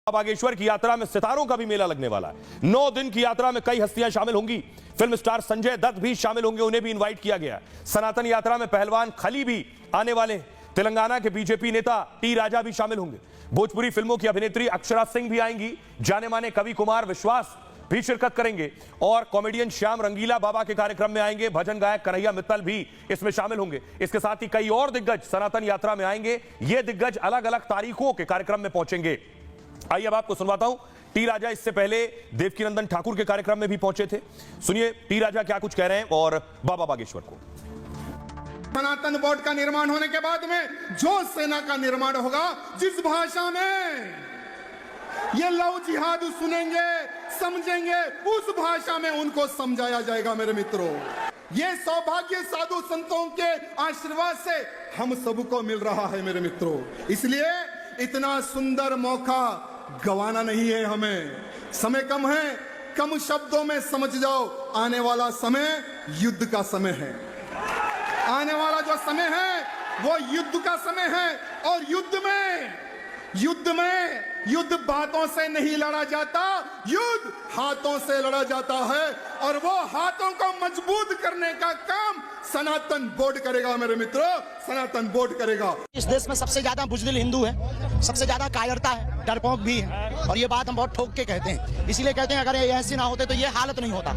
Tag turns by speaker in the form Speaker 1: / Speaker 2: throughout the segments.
Speaker 1: बागेश्वर की यात्रा में सितारों का भी मेला लगने वाला है। 9 दिन की यात्रा में कई हस्तियां शामिल होंगी। फिल्म स्टार संजय दत्त भी शामिल होंगे, उन्हें भी इनवाइट किया गया। सनातन यात्रा में पहलवान खली भी आने वाले। तेलंगाना के बीजेपी नेता टी राजा भी शामिल होंगे। भोजपुरी फिल्मों की अभिनेत्री अक्षरा सिंह भी आएंगी। जाने माने कवि कुमार विश्वास भी शिरकत करेंगे और कॉमेडियन श्याम रंगीला बाबा के कार्यक्रम में आएंगे। भजन गायक कन्हैया मित्तल भी इसमें शामिल होंगे। इसके साथ ही कई और दिग्गज सनातन यात्रा में आएंगे। ये दिग्गज अलग अलग तारीखों के कार्यक्रम में पहुंचेंगे। आइए अब आपको सुनवाता हूं। टी राजा इससे पहले देवकीनंदन ठाकुर के कार्यक्रम में भी पहुंचे थे। सुनिए टी राजा क्या कुछ कह रहे हैं और बाबा बागेश्वर को।
Speaker 2: सनातन बोर्ड का निर्माण होने के बाद में जो सेना का निर्माण होगा, जिस भाषा में ये लव जिहाद सुनेंगे समझेंगे, उस भाषा में उनको समझाया जाएगा। मेरे मित्रों, ये सौभाग्य साधु संतों के आशीर्वाद से हम सबको मिल रहा है। मेरे मित्रों, इसलिए इतना सुंदर मौका गवाना नहीं है हमें। समय कम है, कम शब्दों में समझ जाओ, आने वाला समय युद्ध का समय है। आने वाला जो समय है वो युद्ध का समय है। और युद्ध बातों से नहीं लड़ा जाता, युद्ध हाथों से लड़ा जाता है। और वो हाथों को मजबूत करने का काम सनातन बोर्ड करेगा। मेरे मित्रों, सनातन बोर्ड करेगा।
Speaker 3: इस देश में सबसे ज्यादा बुजदिल हिंदू है, सबसे ज्यादा कायरता है, डरपोक भी है। और ये बात हम बहुत ठोक के कहते हैं। इसीलिए कहते हैं अगर ये ऐसे ना होते तो ये हालत नहीं होता।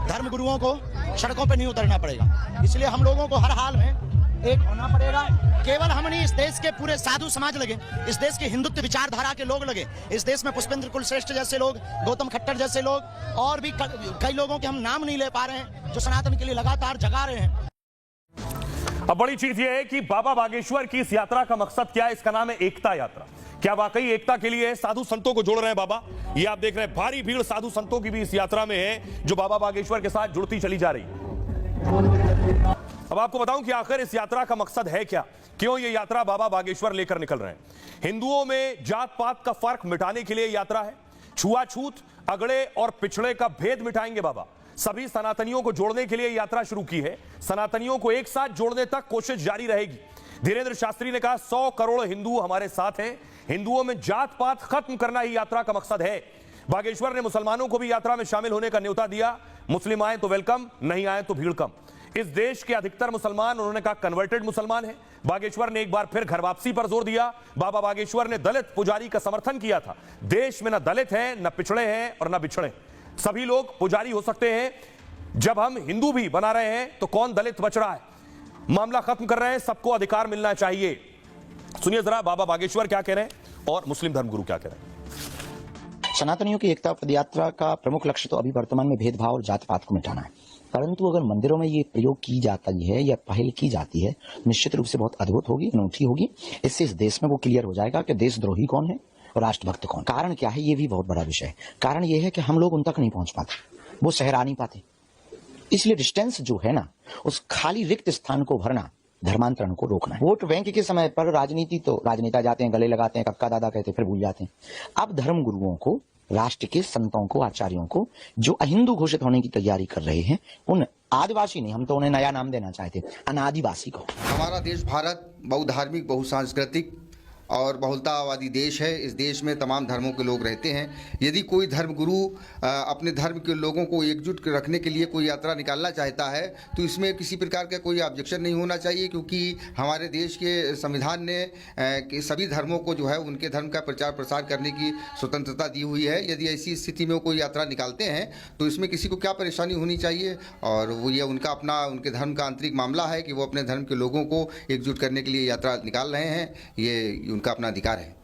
Speaker 3: धर्म गुरुओं को सड़कों पर नहीं उतरना पड़ेगा। इसलिए हम लोगों को हर हाल में एक होना पड़ेगा। केवल हम नहीं, इस देश के पूरे साधु समाज लगे, इस देश के हिंदुत्व विचारधारा के लोग लगे, इस देश में पुष्पेंद्र कुलश्रेष्ठ जैसे लोग, गौतम खट्टर जैसे लोग, और भी कई लोगों के हम नाम नहीं ले पा रहे हैं, जो सनातन के लिए लगातार जगा रहे हैं।
Speaker 1: अब बड़ी चीज यह है कि बाबा बागेश्वर की इस यात्रा का मकसद क्या है। इसका नाम है एकता यात्रा। क्या वाकई एकता के लिए साधु संतों को जोड़ रहे हैं बाबा? ये आप देख रहे हैं, भारी भीड़ साधु संतों की भी इस यात्रा में है, जो बाबा बागेश्वर के साथ जुड़ती चली जा रही है। अब आपको बताऊं कि आखिर इस यात्रा का मकसद है क्या, क्यों ये यात्रा बाबा बागेश्वर लेकर निकल रहे हैं। हिंदुओं में जात पात का फर्क मिटाने के लिए यात्रा है। छुआछूत, अगड़े और पिछड़े का भेद मिटाएंगे बाबा। सभी सनातनियों को जोड़ने के लिए यात्रा शुरू की है। सनातनियों को एक साथ जोड़ने तक कोशिश जारी रहेगी। धीरेन्द्र शास्त्री ने कहा 100 करोड़ हिंदू हमारे साथ हैं। हिंदुओं में जात पात खत्म करना ही यात्रा का मकसद है। बागेश्वर ने मुसलमानों को भी यात्रा में शामिल होने का न्योता दिया। मुस्लिम आए तो वेलकम, नहीं आए तो भीड़ कम। इस देश के अधिकतर मुसलमान, उन्होंने कहा, कन्वर्टेड मुसलमान हैं। बागेश्वर ने एक बार फिर घर वापसी पर जोर दिया। बाबा बागेश्वर ने दलित पुजारी का समर्थन किया था। देश में न दलित हैं, न पिछड़े हैं और न बिछड़े, सभी लोग पुजारी हो सकते हैं। जब हम हिंदू भी बना रहे हैं तो कौन दलित बच रहा है? मामला खत्म कर रहे हैं, सबको अधिकार मिलना चाहिए। सुनिए जरा बाबा बागेश्वर क्या कह रहे हैं और मुस्लिम धर्मगुरु क्या कह रहे हैं।
Speaker 3: सनातनियों की एकता पदयात्रा का प्रमुख लक्ष्य तो अभी वर्तमान में भेदभाव और जात पात को मिटाना है। परंतु अगर मंदिरों में ये प्रयोग की जाती है या पहल की जाती है, निश्चित रूप से बहुत अद्भुत होगी, अनूठी होगी। इससे इस देश में वो क्लियर हो जाएगा कि देशद्रोही कौन है और राष्ट्रभक्त कौन। कारण क्या है, ये भी बहुत बड़ा विषय है। कारण ये है कि हम लोग उन तक नहीं पहुंच पाते, वो शहर आ नहीं पाते। इसलिए डिस्टेंस जो है ना, उस खाली रिक्त स्थान को भरना, धर्मांतरण को रोकना है। वोट बैंक के समय पर राजनीति तो राजनेता जाते हैं, गले लगाते हैं, कक्का दादा कहते, फिर भूल जाते हैं। अब धर्म गुरुओं को, राष्ट्र के संतों को, आचार्यों को, जो अहिंदू घोषित होने की तैयारी कर रहे हैं, उन आदिवासी नहीं, हम तो उन्हें नया नाम देना चाहते, अनादिवासी को।
Speaker 4: हमारा देश भारत बहुधार्मिक, बहुसांस्कृतिक और बहुलतावादी देश है। इस देश में तमाम धर्मों के लोग रहते हैं। यदि कोई धर्म गुरु अपने धर्म के लोगों को एकजुट रखने के लिए कोई यात्रा निकालना चाहता है तो इसमें किसी प्रकार का कोई ऑब्जेक्शन नहीं होना चाहिए, क्योंकि हमारे देश के संविधान ने सभी धर्मों को जो है उनके धर्म का प्रचार प्रसार करने की स्वतंत्रता दी हुई है। यदि ऐसी स्थिति में वो कोई यात्रा निकालते हैं तो इसमें किसी को क्या परेशानी होनी चाहिए। और वो ये उनका अपना, उनके धर्म का आंतरिक मामला है कि वो अपने धर्म के लोगों को एकजुट करने के लिए यात्रा निकाल रहे हैं। ये उनका अपना अधिकार है।